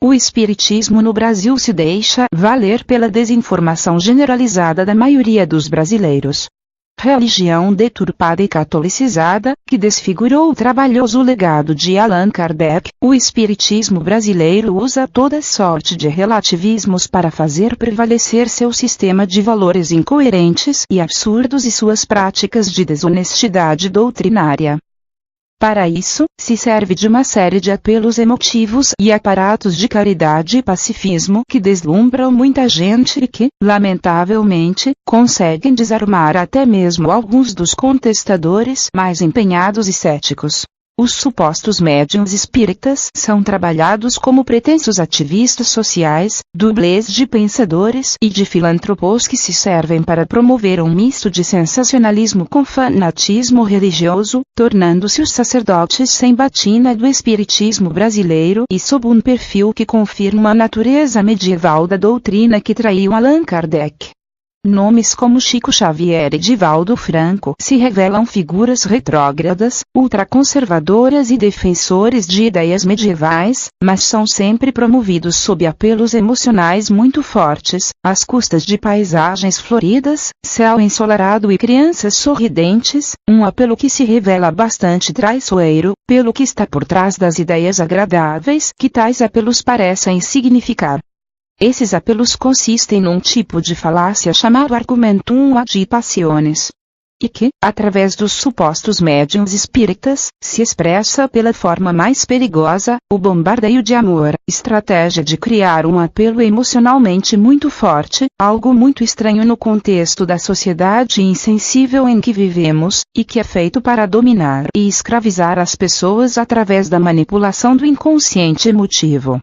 O espiritismo no Brasil se deixa valer pela desinformação generalizada da maioria dos brasileiros. Religião deturpada e catolicizada, que desfigurou o trabalhoso legado de Allan Kardec, o espiritismo brasileiro usa toda sorte de relativismos para fazer prevalecer seu sistema de valores incoerentes e absurdos e suas práticas de desonestidade doutrinária. Para isso, se serve de uma série de apelos emotivos e aparatos de caridade e pacifismo que deslumbram muita gente e que, lamentavelmente, conseguem desarmar até mesmo alguns dos contestadores mais empenhados e céticos. Os supostos médiuns espíritas são trabalhados como pretensos ativistas sociais, dublês de pensadores e de filantropos que se servem para promover um misto de sensacionalismo com fanatismo religioso, tornando-se os sacerdotes sem batina do espiritismo brasileiro e sob um perfil que confirma a natureza medieval da doutrina que traiu Allan Kardec. Nomes como Chico Xavier e Divaldo Franco se revelam figuras retrógradas, ultraconservadoras e defensores de ideias medievais, mas são sempre promovidos sob apelos emocionais muito fortes, às custas de paisagens floridas, céu ensolarado e crianças sorridentes, um apelo que se revela bastante traiçoeiro, pelo que está por trás das ideias agradáveis que tais apelos parecem significar. Esses apelos consistem num tipo de falácia chamado argumentum ad passiones, e que, através dos supostos médiuns espíritas, se expressa pela forma mais perigosa, o bombardeio de amor, estratégia de criar um apelo emocionalmente muito forte, algo muito estranho no contexto da sociedade insensível em que vivemos, e que é feito para dominar e escravizar as pessoas através da manipulação do inconsciente emotivo.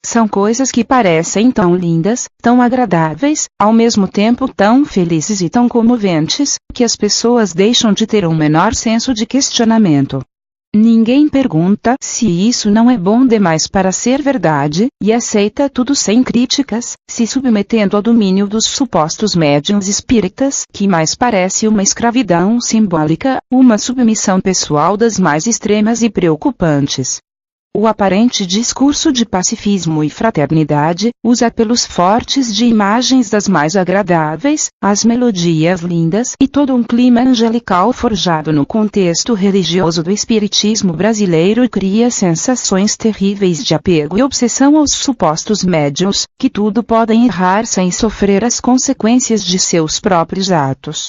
São coisas que parecem tão lindas, tão agradáveis, ao mesmo tempo tão felizes e tão comoventes, que as pessoas deixam de ter um menor senso de questionamento. Ninguém pergunta se isso não é bom demais para ser verdade, e aceita tudo sem críticas, se submetendo ao domínio dos supostos médiuns espíritas, que mais parece uma escravidão simbólica, uma submissão pessoal das mais extremas e preocupantes. O aparente discurso de pacifismo e fraternidade, os apelos fortes de imagens das mais agradáveis, as melodias lindas e todo um clima angelical forjado no contexto religioso do espiritismo brasileiro cria sensações terríveis de apego e obsessão aos supostos médiuns, que tudo podem errar sem sofrer as consequências de seus próprios atos.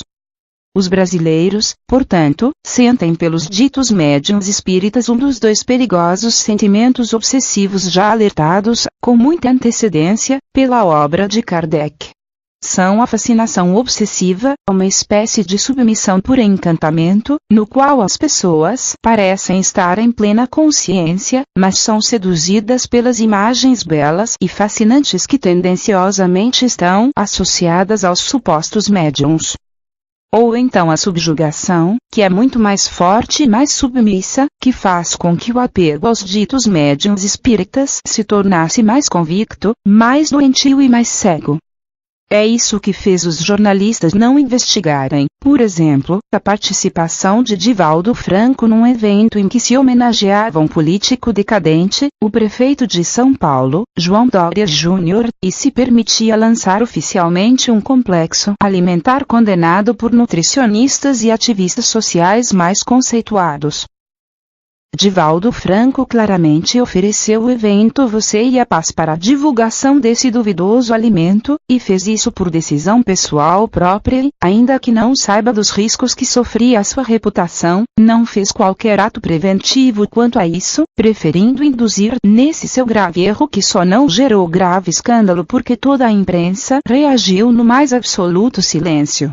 Os brasileiros, portanto, sentem pelos ditos médiuns espíritas um dos dois perigosos sentimentos obsessivos já alertados, com muita antecedência, pela obra de Kardec. São a fascinação obsessiva, uma espécie de submissão por encantamento, no qual as pessoas parecem estar em plena consciência, mas são seduzidas pelas imagens belas e fascinantes que tendenciosamente estão associadas aos supostos médiuns. Ou então a subjugação, que é muito mais forte e mais submissa, que faz com que o apego aos ditos médiuns espíritas se tornasse mais convicto, mais doentio e mais cego. É isso que fez os jornalistas não investigarem, por exemplo, a participação de Divaldo Franco num evento em que se homenageava um político decadente, o prefeito de São Paulo, João Dória Júnior, e se permitia lançar oficialmente um complexo alimentar condenado por nutricionistas e ativistas sociais mais conceituados. Divaldo Franco claramente ofereceu o evento Você e a Paz para a divulgação desse duvidoso alimento, e fez isso por decisão pessoal própria, ainda que não saiba dos riscos que sofria a sua reputação, não fez qualquer ato preventivo quanto a isso, preferindo induzir nesse seu grave erro que só não gerou grave escândalo porque toda a imprensa reagiu no mais absoluto silêncio.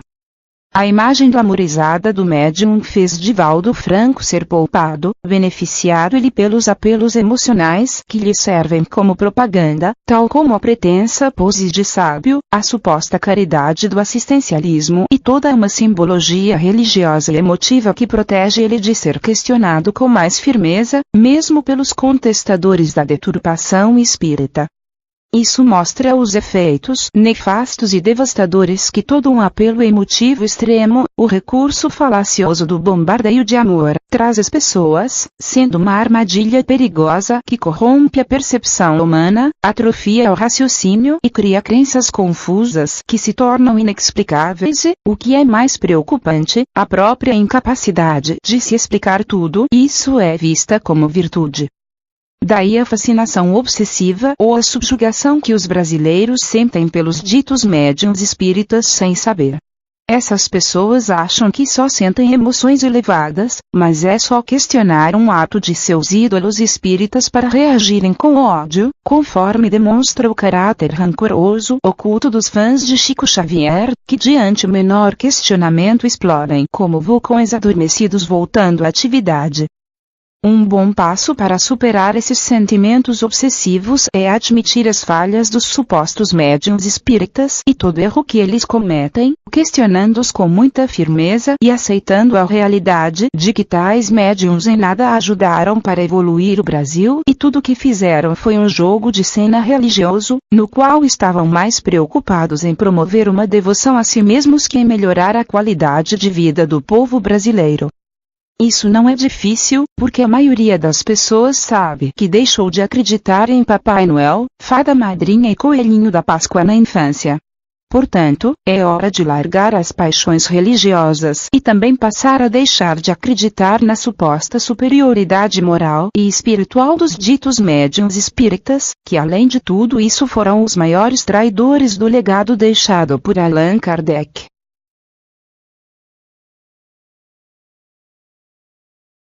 A imagem glamorizada do médium fez Divaldo Franco ser poupado, beneficiado-lhe pelos apelos emocionais que lhe servem como propaganda, tal como a pretensa pose de sábio, a suposta caridade do assistencialismo e toda uma simbologia religiosa e emotiva que protege ele de ser questionado com mais firmeza, mesmo pelos contestadores da deturpação espírita. Isso mostra os efeitos nefastos e devastadores que todo um apelo emotivo extremo, o recurso falacioso do bombardeio de amor, traz às pessoas, sendo uma armadilha perigosa que corrompe a percepção humana, atrofia o raciocínio e cria crenças confusas que se tornam inexplicáveis e, o que é mais preocupante, a própria incapacidade de se explicar tudo. Isso é vista como virtude. Daí a fascinação obsessiva ou a subjugação que os brasileiros sentem pelos ditos médiuns espíritas sem saber. Essas pessoas acham que só sentem emoções elevadas, mas é só questionar um ato de seus ídolos espíritas para reagirem com ódio, conforme demonstra o caráter rancoroso oculto dos fãs de Chico Xavier, que diante o menor questionamento explodem como vulcões adormecidos voltando à atividade. Um bom passo para superar esses sentimentos obsessivos é admitir as falhas dos supostos médiuns espíritas e todo erro que eles cometem, questionando-os com muita firmeza e aceitando a realidade de que tais médiuns em nada ajudaram para evoluir o Brasil e tudo o que fizeram foi um jogo de cena religioso, no qual estavam mais preocupados em promover uma devoção a si mesmos que em melhorar a qualidade de vida do povo brasileiro. Isso não é difícil, porque a maioria das pessoas sabe que deixou de acreditar em Papai Noel, Fada Madrinha e Coelhinho da Páscoa na infância. Portanto, é hora de largar as paixões religiosas e também passar a deixar de acreditar na suposta superioridade moral e espiritual dos ditos médiuns espíritas, que além de tudo isso foram os maiores traidores do legado deixado por Allan Kardec.